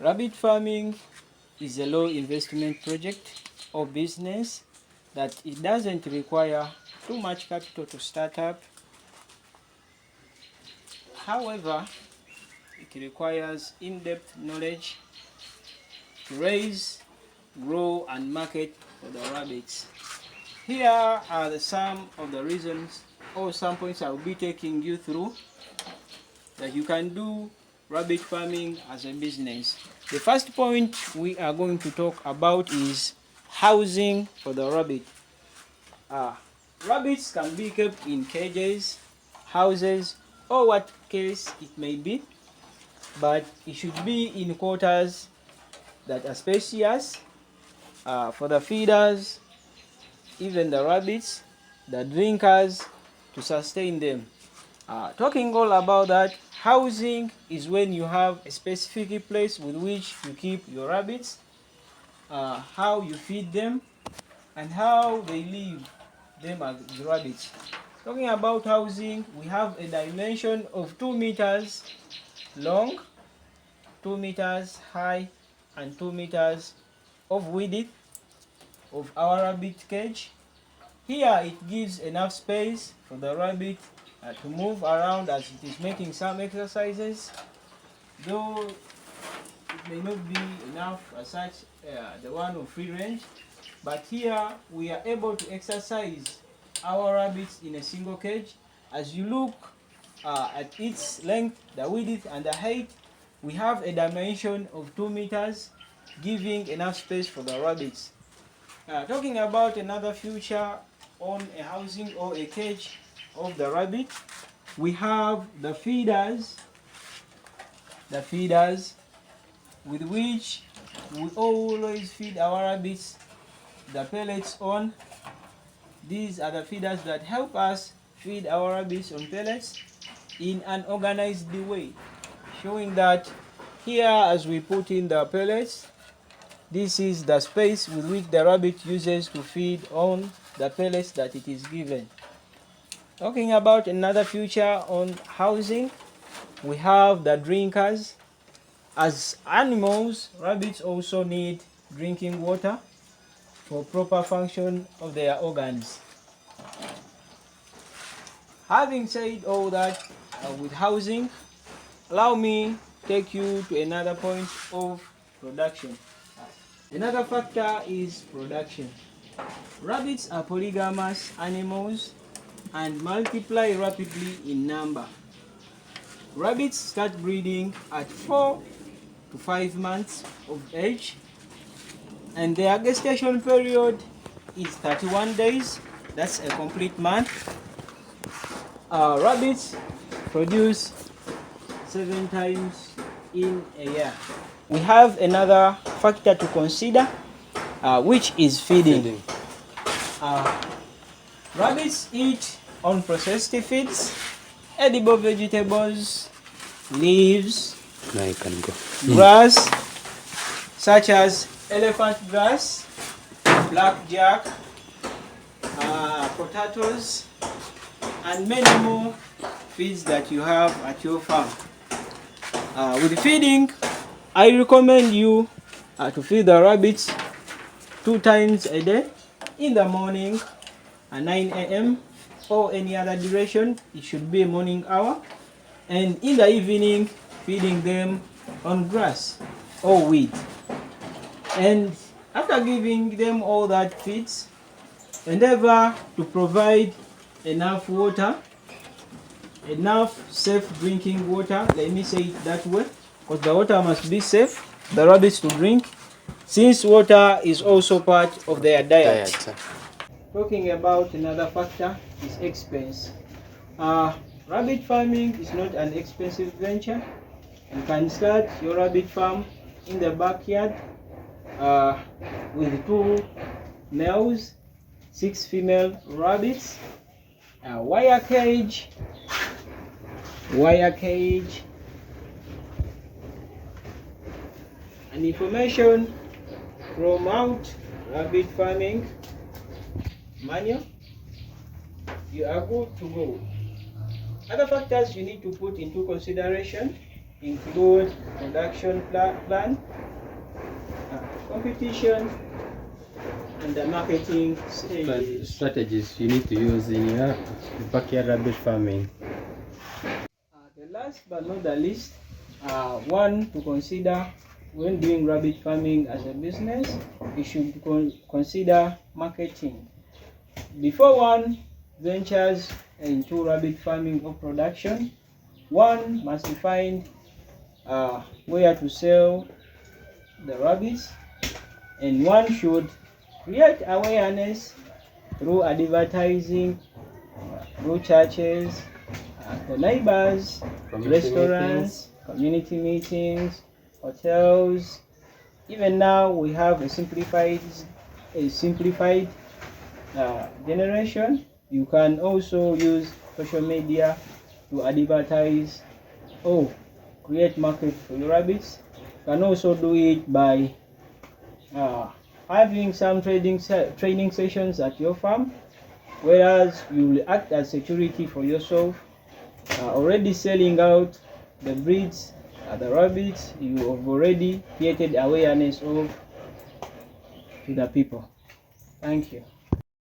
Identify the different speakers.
Speaker 1: Rabbit farming is a low investment project or business that it doesn't require too much capital to start up. However, it requires in-depth knowledge to raise, grow, and market for the rabbits. Here are some of the reasons or some points I will be taking you through that you can do rabbit farming as a business. The first point we are going to talk about is housing for the rabbit. Rabbits can be kept in cages, houses, or what case it may be, but it should be in quarters that are spacious for the feeders, even the rabbits, the drinkers, to sustain them. Talking all about that, housing is when you have a specific place with which you keep your rabbits, how you feed them, and how they live them as rabbits. Talking about housing, we have a dimension of 2 meters long, 2 meters high, and 2 meters of width of our rabbit cage. Here it gives enough space for the rabbit to move around as it is making some exercises, though it may not be enough as such the one of free range, but here we are able to exercise our rabbits in a single cage. As you look at its length, the width, and the height, we have a dimension of 2 meters, giving enough space for the rabbits. Talking about another feature on a housing or a cage of the rabbit, we have the feeders with which we always feed our rabbits the pellets on. These are the feeders that help us feed our rabbits on pellets in an organized way, showing that here as we put in the pellets, this is the space with which the rabbit uses to feed on the pellets that it is given. Talking about another feature on housing, we have the drinkers. As animals, rabbits also need drinking water for proper function of their organs. Having said all that with housing, allow me take you to another point of production. Another factor is production. Rabbits are polygamous animals and multiply rapidly in number. Rabbits start breeding at 4 to 5 months of age, and their gestation period is 31 days. That's a complete month. Rabbits produce 7 times in a year. We have another factor to consider, which is feeding. Rabbits eat unprocessed feeds, edible vegetables, leaves, grass, such as elephant grass, blackjack, potatoes, and many more feeds that you have at your farm. With feeding, I recommend you to feed the rabbits 2 times a day, in the morning at 9 a.m. or any other duration. It should be a morning hour, and in the evening feeding them on grass or wheat. And after giving them all that feeds, endeavor to provide enough water, enough safe drinking water, let me say it that way, because the water must be safe for the rabbits to drink, since water is also part of their diet. Talking about another factor is expense. Rabbit farming is not an expensive venture. You can start your rabbit farm in the backyard with 2 males, 6 female rabbits, a wire cage, and information from Out Rabbit Farming manual. You are good to go. Other factors you need to put into consideration include production plan, competition, and the marketing
Speaker 2: strategies you need to use in your backyard rabbit farming.
Speaker 1: The last but not the least, one to consider when doing rabbit farming as a business, you should consider marketing. Before one ventures into rabbit farming or production, one must find where to sell the rabbits, and one should create awareness through advertising, through churches, the neighbors, restaurants, community meetings, hotels. Even now we have a simplified generation. You can also use social media to advertise or create market for your rabbits. You can also do it by having some training sessions at your farm, whereas you will act as security for yourself, already selling out the breeds, the rabbits you have already created awareness of to the people. Thank you.